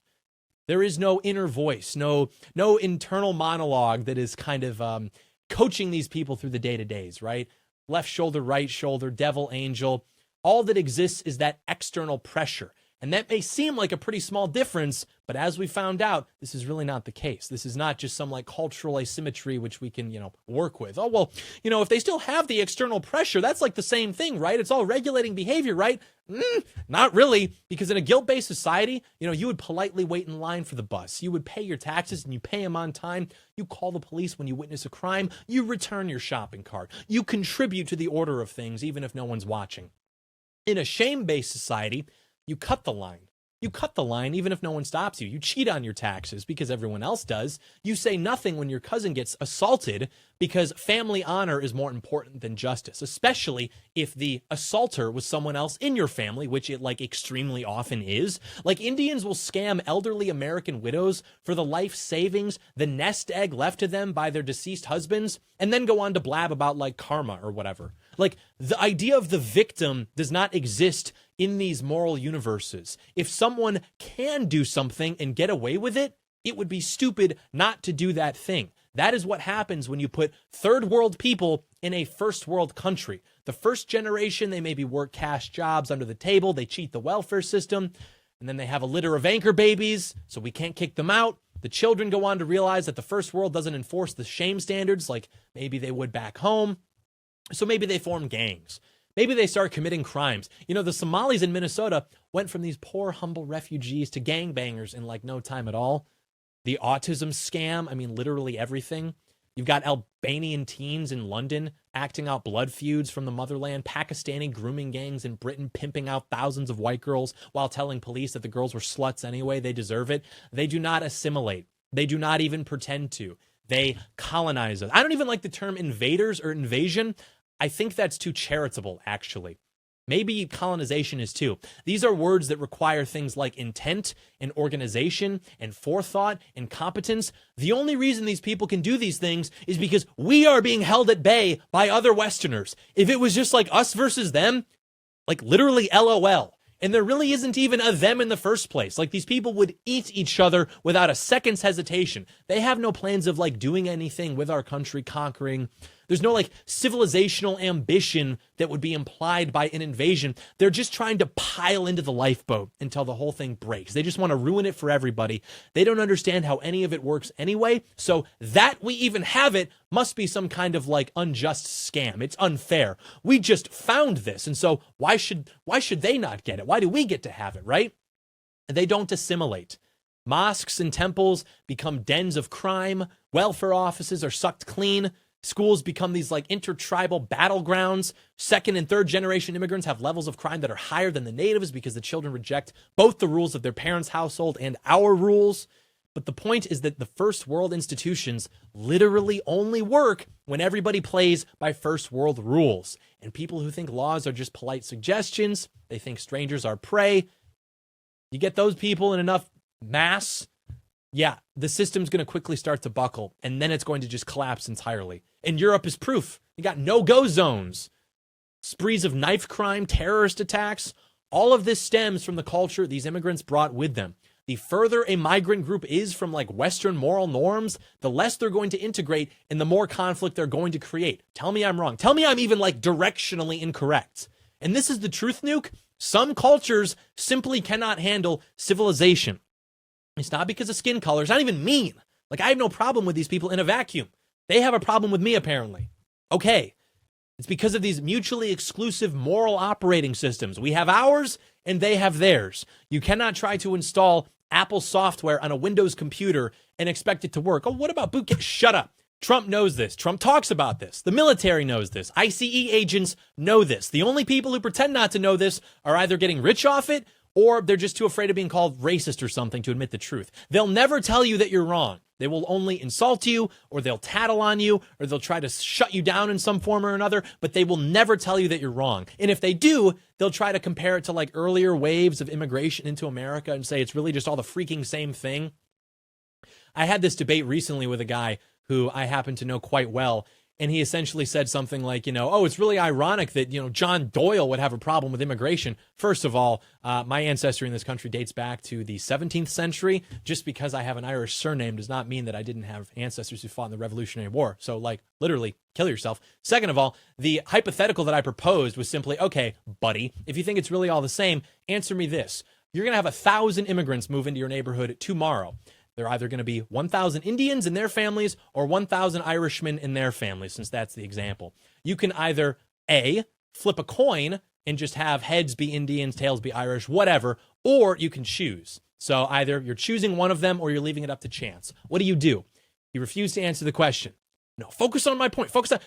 There is no inner voice, no internal monologue that is kind of coaching these people through the day-to-days, right? Left shoulder, right shoulder, devil, angel. All that exists is that external pressure. And that may seem like a pretty small difference, but as we found out, this is really not the case. This is not just some like cultural asymmetry which we can, work with. Oh, well, if they still have the external pressure, that's like the same thing, right? It's all regulating behavior, right? Not really, because in a guilt-based society, you would politely wait in line for the bus. You would pay your taxes and you pay them on time. You call the police when you witness a crime. You return your shopping cart. You contribute to the order of things, even if no one's watching. In a shame-based society, you cut the line. You cut the line even if no one stops you. You cheat on your taxes because everyone else does. You say nothing when your cousin gets assaulted because family honor is more important than justice, especially if the assaulter was someone else in your family, which it extremely often is. Like, Indians will scam elderly American widows for the life savings, the nest egg left to them by their deceased husbands, and then go on to blab about karma or whatever. The idea of the victim does not exist in these moral universes. If someone can do something and get away with it, it would be stupid not to do that thing. That is what happens when you put third world people in a first world country. The first generation, they maybe work cash jobs under the table. They cheat the welfare system. And then they have a litter of anchor babies, so we can't kick them out. The children go on to realize that the first world doesn't enforce the shame standards like maybe they would back home. So maybe they form gangs. Maybe they start committing crimes. The Somalis in Minnesota went from these poor, humble refugees to gangbangers in no time at all. The autism scam, literally everything. You've got Albanian teens in London acting out blood feuds from the motherland, Pakistani grooming gangs in Britain pimping out thousands of white girls while telling police that the girls were sluts anyway, they deserve it. They do not assimilate. They do not even pretend to. They colonize us. I don't even like the term invaders or invasion. I think that's too charitable, actually. Maybe colonization is too. These are words that require things like intent and organization and forethought and competence. The only reason these people can do these things is because we are being held at bay by other Westerners. If it was just like us versus them, like literally LOL. And there really isn't even a them in the first place. Like these people would eat each other without a second's hesitation. They have no plans of like doing anything with our country, conquering. There's no like civilizational ambition that would be implied by an invasion. They're just trying to pile into the lifeboat until the whole thing breaks. They just want to ruin it for everybody. They don't understand how any of it works anyway. So that we even have it must be some kind of like unjust scam. It's unfair. We just found this. And so why should they not get it? Why do we get to have it, right? They don't assimilate. Mosques and temples become dens of crime. Welfare offices are sucked clean. Schools become these like intertribal battlegrounds. Second and third generation immigrants have levels of crime that are higher than the natives because the children reject both the rules of their parents' household and our rules. But the point is that the first world institutions literally only work when everybody plays by first world rules. And people who think laws are just polite suggestions, they think strangers are prey. You get those people in enough mass, yeah, the system's going to quickly start to buckle, and then it's going to just collapse entirely. And Europe is proof. You got no-go zones, sprees of knife crime, terrorist attacks. All of this stems from the culture these immigrants brought with them. The further a migrant group is from like Western moral norms, the less they're going to integrate and the more conflict they're going to create. Tell me I'm wrong. Tell me I'm even like directionally incorrect. And this is the truth, Nuke. Some cultures simply cannot handle civilization. It's not because of skin color. It's not even mean. Like, I have no problem with these people in a vacuum. They have a problem with me, apparently. Okay. It's because of these mutually exclusive moral operating systems. We have ours, and they have theirs. You cannot try to install Apple software on a Windows computer and expect it to work. Oh, what about bootcamp? Shut up. Trump knows this. Trump talks about this. The military knows this. ICE agents know this. The only people who pretend not to know this are either getting rich off it or they're just too afraid of being called racist or something to admit the truth. They'll never tell you that you're wrong. They will only insult you, or they'll tattle on you, or they'll try to shut you down in some form or another, but they will never tell you that you're wrong. And if they do, they'll try to compare it to like earlier waves of immigration into America and say it's really just all the freaking same thing. I had this debate recently with a guy who I happen to know quite well, and he essentially said something like, oh, it's really ironic that, John Doyle would have a problem with immigration. First of all, my ancestry in this country dates back to the 17th century. Just because I have an Irish surname does not mean that I didn't have ancestors who fought in the Revolutionary War. So, like, literally, kill yourself. Second of all, the hypothetical that I proposed was simply, okay, buddy, if you think it's really all the same, answer me this. You're going to have 1,000 immigrants move into your neighborhood tomorrow. They're either going to be 1,000 Indians and their families or 1,000 Irishmen and their families, since that's the example. You can either, A, flip a coin and just have heads be Indians, tails be Irish, whatever, or you can choose. So either you're choosing one of them or you're leaving it up to chance. What do? You refuse to answer the question. No, focus on my point. Focus on...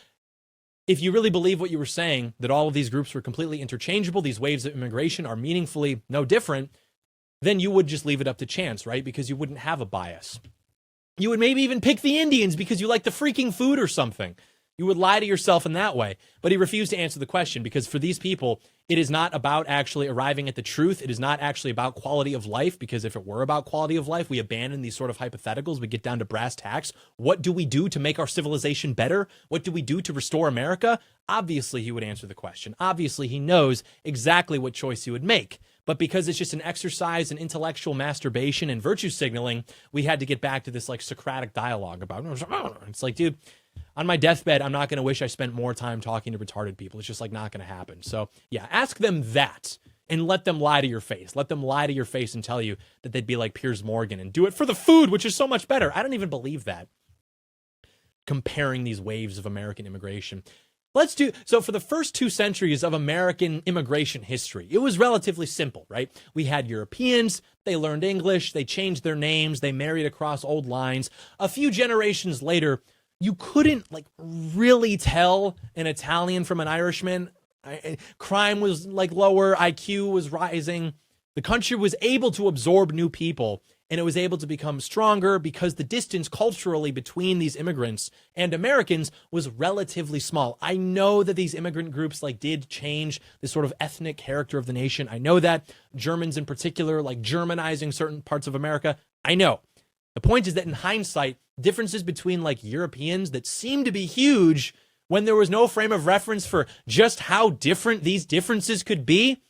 If you really believe what you were saying, that all of these groups were completely interchangeable, these waves of immigration are meaningfully no different, then you would just leave it up to chance, right? Because you wouldn't have a bias. You would maybe even pick the Indians because you like the freaking food or something. You would lie to yourself in that way. But he refused to answer the question because for these people, it is not about actually arriving at the truth. It is not actually about quality of life, because if it were about quality of life, we abandon these sort of hypotheticals. We get down to brass tacks. What do we do to make our civilization better? What do we do to restore America? Obviously, he would answer the question. Obviously, he knows exactly what choice he would make. But because it's just an exercise in intellectual masturbation and virtue signaling, we had to get back to this like Socratic dialogue about it. It's like, dude, on my deathbed, I'm not going to wish I spent more time talking to retarded people. It's just like not going to happen. So yeah, ask them that and let them lie to your face. Let them lie to your face and tell you that they'd be like Piers Morgan and do it for the food, which is so much better. I don't even believe that. Comparing these waves of American immigration. So for the first 2 centuries of American immigration history, it was relatively simple, right? We had Europeans, they learned English, they changed their names, they married across old lines. A few generations later, you couldn't like really tell an Italian from an Irishman. Crime was like lower, IQ was rising. The country was able to absorb new people, and it was able to become stronger because the distance culturally between these immigrants and Americans was relatively small. I know that these immigrant groups did change the sort of ethnic character of the nation. I know that Germans in particular, Germanizing certain parts of America. I know. The point is that in hindsight, differences between Europeans that seem to be huge when there was no frame of reference for just how different these differences could be,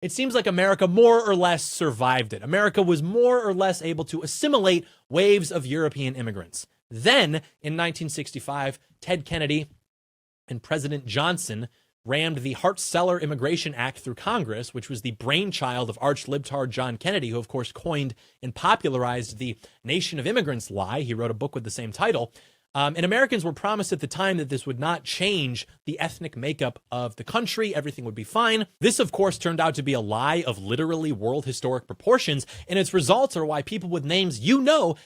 it seems like America more or less survived it. America was more or less able to assimilate waves of European immigrants. Then, in 1965, Ted Kennedy and President Johnson rammed the Hart-Celler Immigration Act through Congress, which was the brainchild of arch-libtard John Kennedy, who, of course, coined and popularized the Nation of Immigrants lie. He wrote a book with the same title. And Americans were promised at the time that this would not change the ethnic makeup of the country. Everything would be fine. This, of course, turned out to be a lie of literally world historic proportions. And its results are why people with names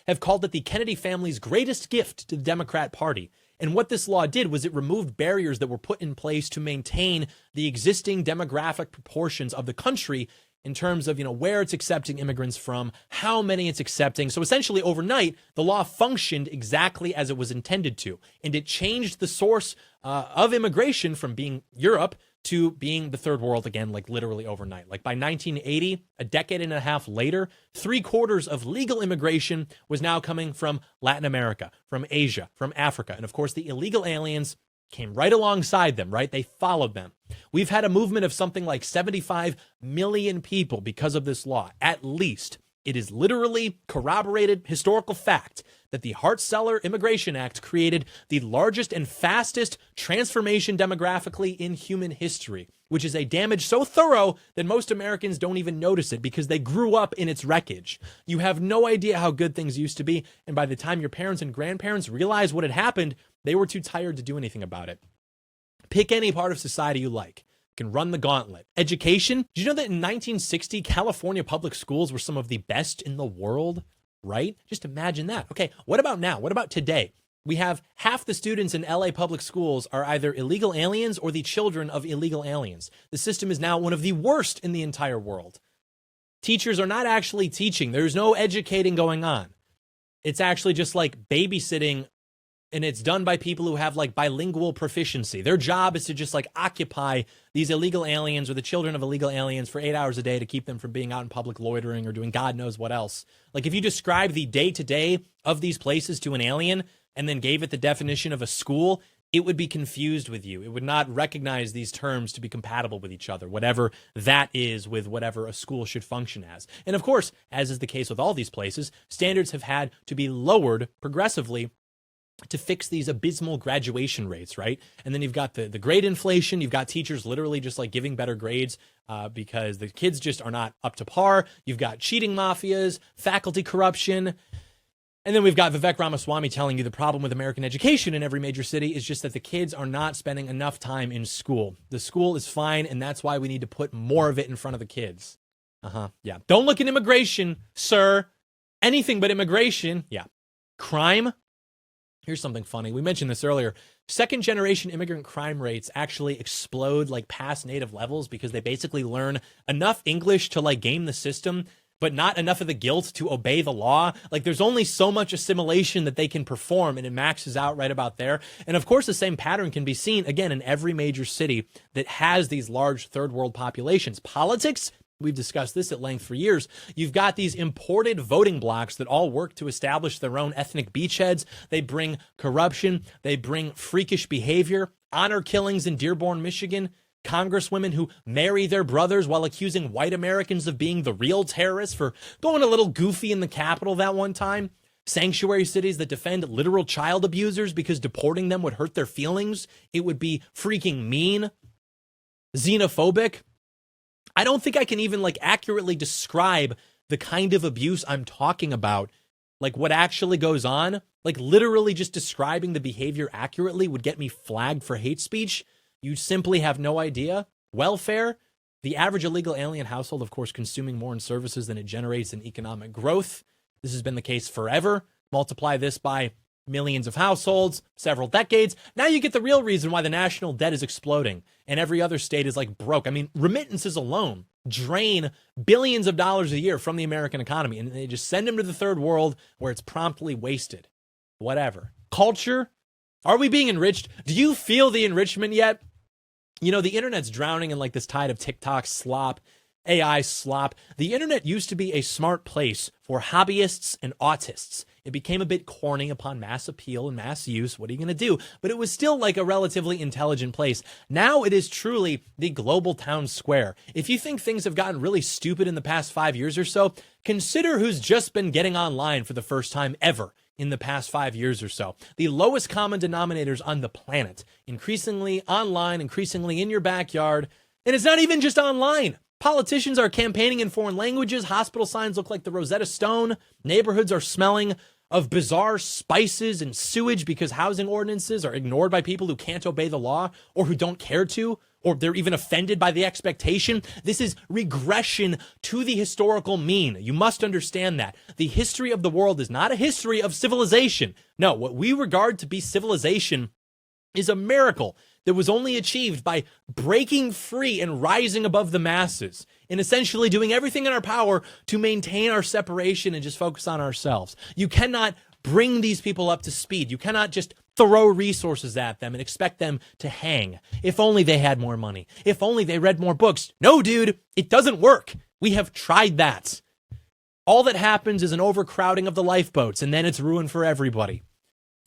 have called it the Kennedy family's greatest gift to the Democrat Party. And what this law did was it removed barriers that were put in place to maintain the existing demographic proportions of the country in terms of, where it's accepting immigrants from, how many it's accepting. So essentially overnight, the law functioned exactly as it was intended to. And it changed the source of immigration from being Europe to being the third world again, literally overnight. By 1980, a decade and a half later, 3/4 of legal immigration was now coming from Latin America, from Asia, from Africa. And of course, the illegal aliens came right alongside them, right? They followed them. We've had a movement of something like 75 million people because of this law, at least. It is literally corroborated historical fact that the Hart-Celler Immigration Act created the largest and fastest transformation demographically in human history, which is a damage so thorough that most Americans don't even notice it because they grew up in its wreckage. You have no idea how good things used to be, and by the time your parents and grandparents realized what had happened, they were too tired to do anything about it. Pick any part of society you like. Can run the gauntlet. Education. Did you know that in 1960, California public schools were some of the best in the world? Right? Just imagine that. Okay, what about now? What about today? We have half the students in LA public schools are either illegal aliens or the children of illegal aliens. The system is now one of the worst in the entire world. Teachers are not actually teaching. There's no educating going on. It's actually just babysitting, and it's done by people who have bilingual proficiency. Their job is to just occupy these illegal aliens or the children of illegal aliens for 8 hours a day to keep them from being out in public loitering or doing God knows what else. If you describe the day-to-day of these places to an alien and then gave it the definition of a school, it would be confused with you. It would not recognize these terms to be compatible with each other, whatever that is with whatever a school should function as. And of course, as is the case with all these places, standards have had to be lowered progressively to fix these abysmal graduation rates, right? And then you've got the grade inflation. You've got teachers literally just giving better grades because the kids just are not up to par. You've got cheating mafias, faculty corruption. And then we've got Vivek Ramaswamy telling you the problem with American education in every major city is just that the kids are not spending enough time in school. The school is fine, and that's why we need to put more of it in front of the kids. Yeah. Don't look at immigration, sir. Anything but immigration. Yeah. Crime. Here's something funny. We mentioned this earlier. Second-generation immigrant crime rates actually explode past native levels because they basically learn enough English to game the system, but not enough of the guilt to obey the law. There's only so much assimilation that they can perform, and it maxes out right about there. And of course, the same pattern can be seen, again, in every major city that has these large third-world populations. Politics. We've discussed this at length for years. You've got these imported voting blocks that all work to establish their own ethnic beachheads. They bring corruption. They bring freakish behavior, honor killings in Dearborn, Michigan, congresswomen who marry their brothers while accusing white Americans of being the real terrorists for going a little goofy in the Capitol that one time. Sanctuary cities that defend literal child abusers because deporting them would hurt their feelings. It would be freaking mean. Xenophobic. I don't think I can even accurately describe the kind of abuse I'm talking about. What actually goes on. Literally just describing the behavior accurately would get me flagged for hate speech. You simply have no idea. Welfare. The average illegal alien household, of course, consuming more in services than it generates in economic growth. This has been the case forever. Multiply this by millions of households, several decades. Now you get the real reason why the national debt is exploding and every other state is broke. I mean, remittances alone drain billions of dollars a year from the American economy, and they just send them to the third world where it's promptly wasted. Whatever. Culture? Are we being enriched? Do you feel the enrichment yet? You know, the internet's drowning in like this tide of TikTok slop, AI slop. The internet used to be a smart place for hobbyists and autists. It became a bit corny upon mass appeal and mass use. What are you going to do? But it was still like a relatively intelligent place. Now it is truly the global town square. If you think things have gotten really stupid in the past 5 years or so, consider who's just been getting online for the first time ever in the past 5 years or so. The lowest common denominators on the planet. Increasingly online, increasingly in your backyard. And it's not even just online. Politicians are campaigning in foreign languages. Hospital signs look like the Rosetta Stone. Neighborhoods are smelling of bizarre spices and sewage because housing ordinances are ignored by people who can't obey the law or who don't care to, or they're even offended by the expectation. This is regression to the historical mean. You must understand that. The history of the world is not a history of civilization. No, what we regard to be civilization is a miracle that was only achieved by breaking free and rising above the masses and essentially doing everything in our power to maintain our separation and just focus on ourselves. You cannot bring these people up to speed. You cannot just throw resources at them and expect them to hang. If only they had more money. If only they read more books. No, dude, it doesn't work. We have tried that. All that happens is an overcrowding of the lifeboats, and then it's ruin for everybody.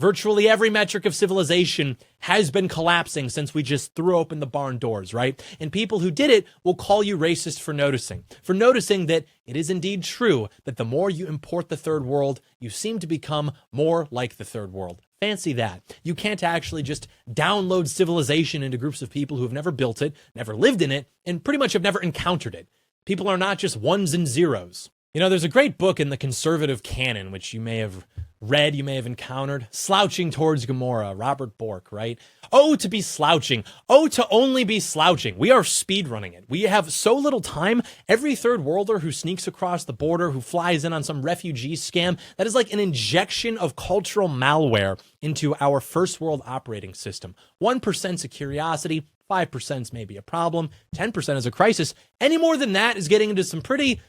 Virtually every metric of civilization has been collapsing since we just threw open the barn doors, right? And people who did it will call you racist for noticing that it is indeed true that the more you import the third world, you seem to become more like the third world. Fancy that. You can't actually just download civilization into groups of people who have never built it, never lived in it, and pretty much have never encountered it. People are not just ones and zeros. You know, there's a great book in the conservative canon, which you may have read, you may have encountered, Slouching Towards Gomorrah, Robert Bork, right? Oh, to be slouching. Oh, to only be slouching. We are speed running it. We have so little time. Every third worlder who sneaks across the border, who flies in on some refugee scam, that is like an injection of cultural malware into our first world operating system. 1% is curiosity, 5% is maybe a problem, 10% is a crisis. Any more than that is getting into some pretty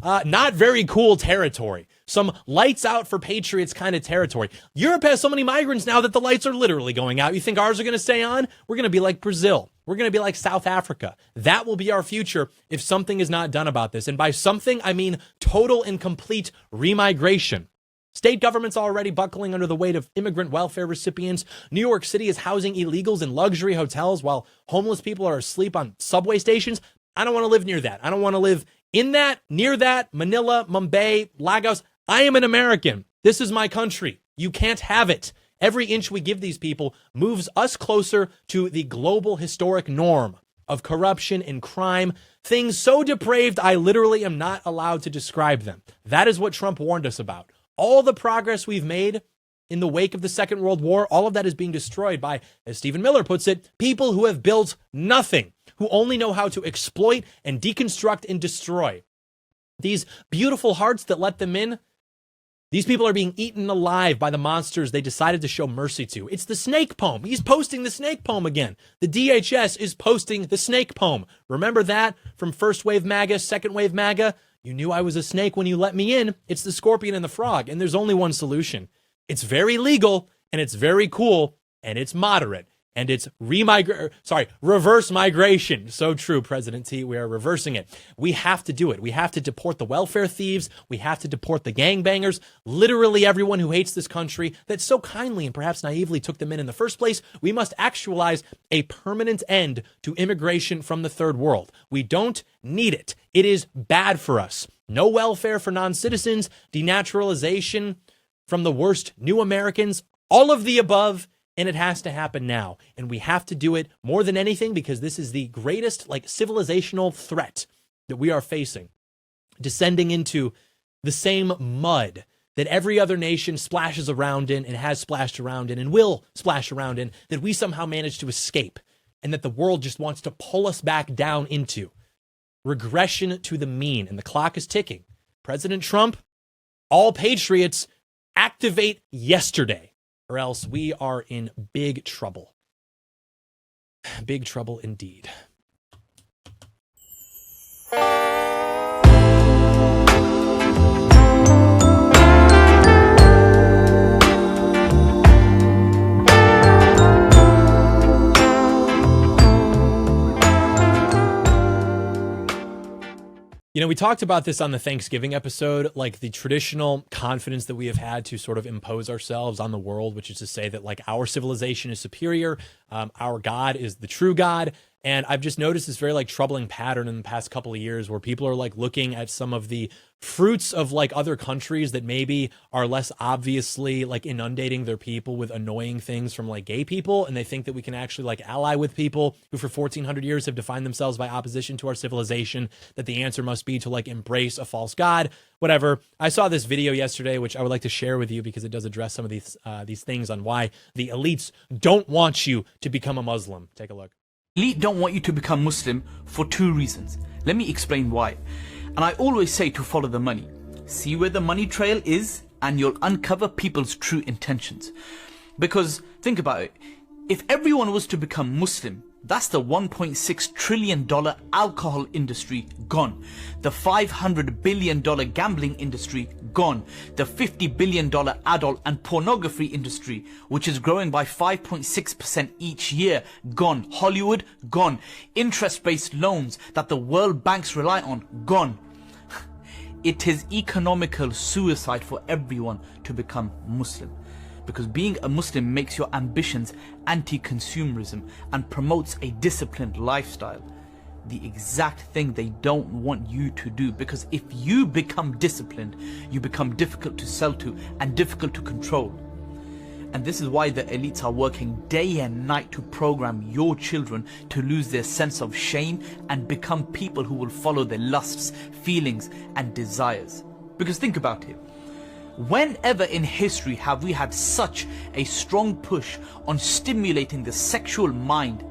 not very cool territory. Some lights out for patriots kind of territory. Europe has so many migrants now that the lights are literally going out. You think ours are going to stay on? We're going to be like Brazil. We're going to be like South Africa. That will be our future if something is not done about this. And by something, I mean total and complete remigration. State governments are already buckling under the weight of immigrant welfare recipients. New York City is housing illegals in luxury hotels while homeless people are asleep on subway stations. I don't want to live near that. I don't want to live in that, near that, Manila, Mumbai, Lagos. I am an American. This is my country. You can't have it. Every inch we give these people moves us closer to the global historic norm of corruption and crime. Things so depraved, I literally am not allowed to describe them. That is what Trump warned us about. All the progress we've made in the wake of the Second World War, all of that is being destroyed by, as Stephen Miller puts it, people who have built nothing, who only know how to exploit and deconstruct and destroy. These beautiful hearts that let them in, these people are being eaten alive by the monsters they decided to show mercy to. It's the snake poem. He's posting the snake poem again. The DHS is posting the snake poem. Remember that from first wave MAGA, second wave MAGA? You knew I was a snake when you let me in. It's the scorpion and the frog, and there's only one solution. It's very legal, and it's very cool, and it's moderate. And it's reverse migration. So true, President T. We are reversing it. We have to do it. We have to deport the welfare thieves. We have to deport the gangbangers. Literally everyone who hates this country that so kindly and perhaps naively took them in the first place. We must actualize a permanent end to immigration from the third world. We don't need it. It is bad for us. No welfare for non-citizens, denaturalization from the worst new Americans, all of the above. And it has to happen now. And we have to do it more than anything because this is the greatest civilizational threat that we are facing. Descending into the same mud that every other nation splashes around in and has splashed around in and will splash around in, that we somehow manage to escape and that the world just wants to pull us back down into. Regression to the mean. And the clock is ticking. President Trump, all patriots, activate yesterday. Or else we are in big trouble. Big trouble indeed. You know, we talked about this on the Thanksgiving episode, like the traditional confidence that we have had to sort of impose ourselves on the world, which is to say that like our civilization is superior, our God is the true God. And I've just noticed this very like troubling pattern in the past couple of years where people are like looking at some of the fruits of like other countries that maybe are less obviously like inundating their people with annoying things from like gay people. And they think that we can actually like ally with people who for 1400 years have defined themselves by opposition to our civilization, that the answer must be to like embrace a false God, whatever. I saw this video yesterday, which I would like to share with you because it does address some of these things on why the elites don't want you to become a Muslim. Take a look. Elite don't want you to become Muslim for two reasons. Let me explain why. And I always say to follow the money. See where the money trail is and you'll uncover people's true intentions. Because think about it. If everyone was to become Muslim, that's the $1.6 trillion alcohol industry gone. The $500 billion gambling industry gone. The $50 billion adult and pornography industry, which is growing by 5.6% each year, gone. Hollywood, gone. Interest-based loans that the World Banks rely on, gone. It is economical suicide for everyone to become Muslim. Because being a Muslim makes your ambitions anti-consumerism and promotes a disciplined lifestyle. The exact thing they don't want you to do, because if you become disciplined, you become difficult to sell to and difficult to control. And this is why the elites are working day and night to program your children to lose their sense of shame and become people who will follow their lusts, feelings and desires. Because think about it. Whenever in history have we had such a strong push on stimulating the sexual mind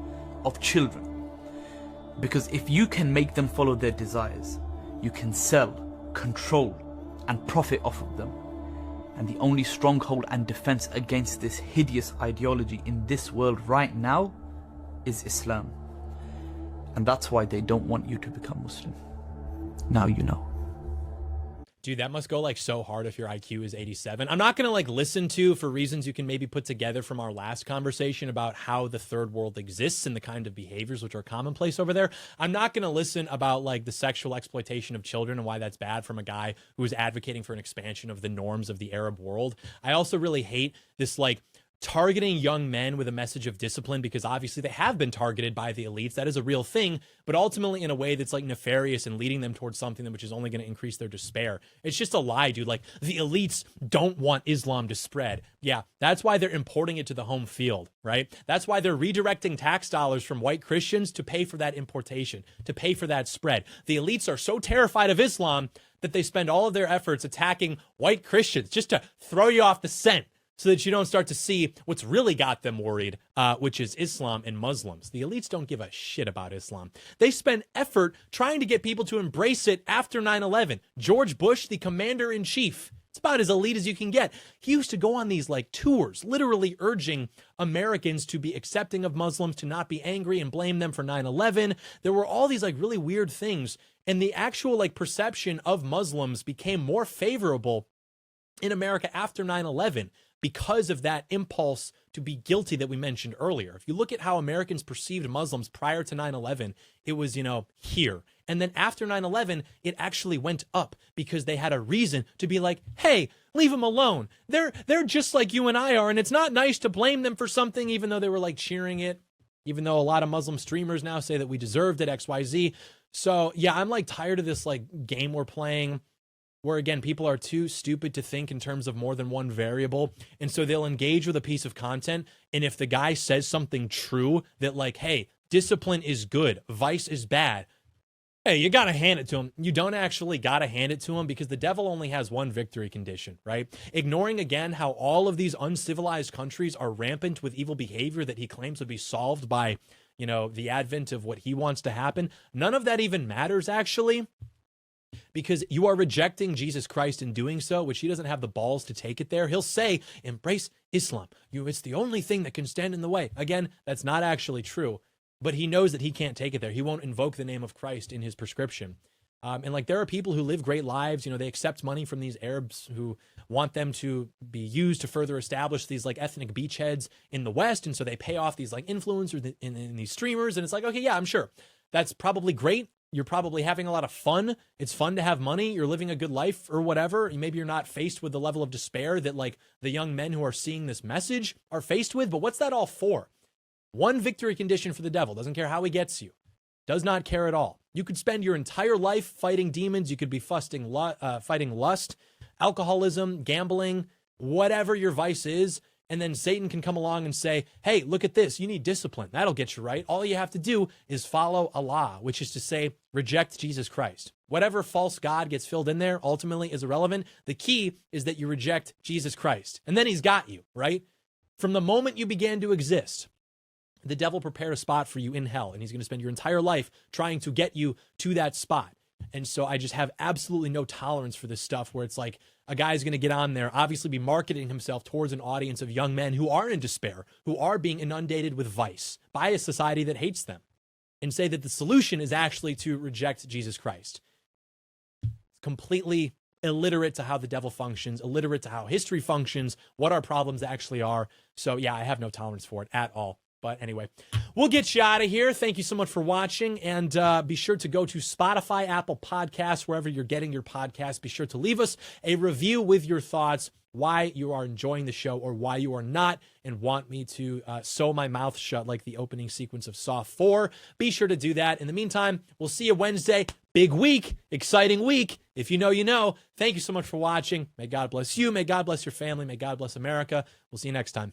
of children? Because if you can make them follow their desires, you can sell, control, and profit off of them. And the only stronghold and defense against this hideous ideology in this world right now is Islam. And that's why they don't want you to become Muslim. Now you know. Dude, that must go like so hard if your IQ is 87. I'm not going to like listen to, for reasons you can maybe put together from our last conversation about how the third world exists and the kind of behaviors which are commonplace over there. I'm not going to listen about like the sexual exploitation of children and why that's bad from a guy who is advocating for an expansion of the norms of the Arab world. I also really hate this like targeting young men with a message of discipline, because obviously they have been targeted by the elites. That is a real thing, but ultimately in a way that's like nefarious and leading them towards something that which is only going to increase their despair. It's just a lie, dude. Like, the elites don't want Islam to spread. Yeah, that's why they're importing it to the home field, right? That's why they're redirecting tax dollars from white Christians to pay for that importation, to pay for that spread. The elites are so terrified of Islam that they spend all of their efforts attacking white Christians just to throw you off the scent, so that you don't start to see what's really got them worried, which is Islam and Muslims. The elites don't give a shit about Islam. They spend effort trying to get people to embrace it after 9/11. George Bush, the commander-in-chief, it's about as elite as you can get. He used to go on these like tours, literally urging Americans to be accepting of Muslims, to not be angry and blame them for 9/11. There were all these like really weird things, and the actual like perception of Muslims became more favorable in America after 9/11. Because of that impulse to be guilty that we mentioned earlier. If you look at how Americans perceived Muslims prior to 9/11, it was, here. And then after 9/11, it actually went up because they had a reason to be like, hey, leave them alone. They're just like you and I are, and it's not nice to blame them for something, even though they were like cheering it, even though a lot of Muslim streamers now say that we deserved it, XYZ. So yeah, I'm like tired of this like game we're playing, where again, people are too stupid to think in terms of more than one variable. And so they'll engage with a piece of content. And if the guy says something true that like, hey, discipline is good, vice is bad, hey, you got to hand it to him. You don't actually got to hand it to him, because the devil only has one victory condition, right? Ignoring again how all of these uncivilized countries are rampant with evil behavior that he claims would be solved by, the advent of what he wants to happen. None of that even matters actually, because you are rejecting Jesus Christ in doing so, which he doesn't have the balls to take it there. He'll say, embrace Islam. It's the only thing that can stand in the way. Again, that's not actually true. but he knows that he can't take it there. He won't invoke the name of Christ in his prescription. And like there are people who live great lives, you know, they accept money from these Arabs who want them to be used to further establish these like ethnic beachheads in the West. And so they pay off these like influencers in these streamers. And it's like, okay, yeah, I'm sure that's probably great. You're probably having a lot of fun. It's fun to have money. You're living a good life or whatever. Maybe you're not faced with the level of despair that like the young men who are seeing this message are faced with. But what's that all for? One victory condition for the devil. Doesn't care how he gets you. Does not care at all. You could spend your entire life fighting demons. You could be fighting lust, alcoholism, gambling, whatever your vice is. And then Satan can come along and say, hey, look at this. You need discipline. That'll get you right. All you have to do is follow Allah, which is to say, reject Jesus Christ. Whatever false God gets filled in there ultimately is irrelevant. The key is that you reject Jesus Christ. And then he's got you, right? From the moment you began to exist, the devil prepared a spot for you in hell, and he's going to spend your entire life trying to get you to that spot. And so I just have absolutely no tolerance for this stuff where it's like a guy's going to get on there, obviously be marketing himself towards an audience of young men who are in despair, who are being inundated with vice by a society that hates them, and say that the solution is actually to reject Jesus Christ. It's completely illiterate to how the devil functions, illiterate to how history functions, what our problems actually are. So yeah, I have no tolerance for it at all. But anyway, we'll get you out of here. Thank you so much for watching. And be sure to go to Spotify, Apple Podcasts, wherever you're getting your podcasts. Be sure to leave us a review with your thoughts, why you are enjoying the show or why you are not, and want me to sew my mouth shut like the opening sequence of Saw 4. Be sure to do that. In the meantime, we'll see you Wednesday. Big week, exciting week. If you know, you know. Thank you so much for watching. May God bless you. May God bless your family. May God bless America. We'll see you next time.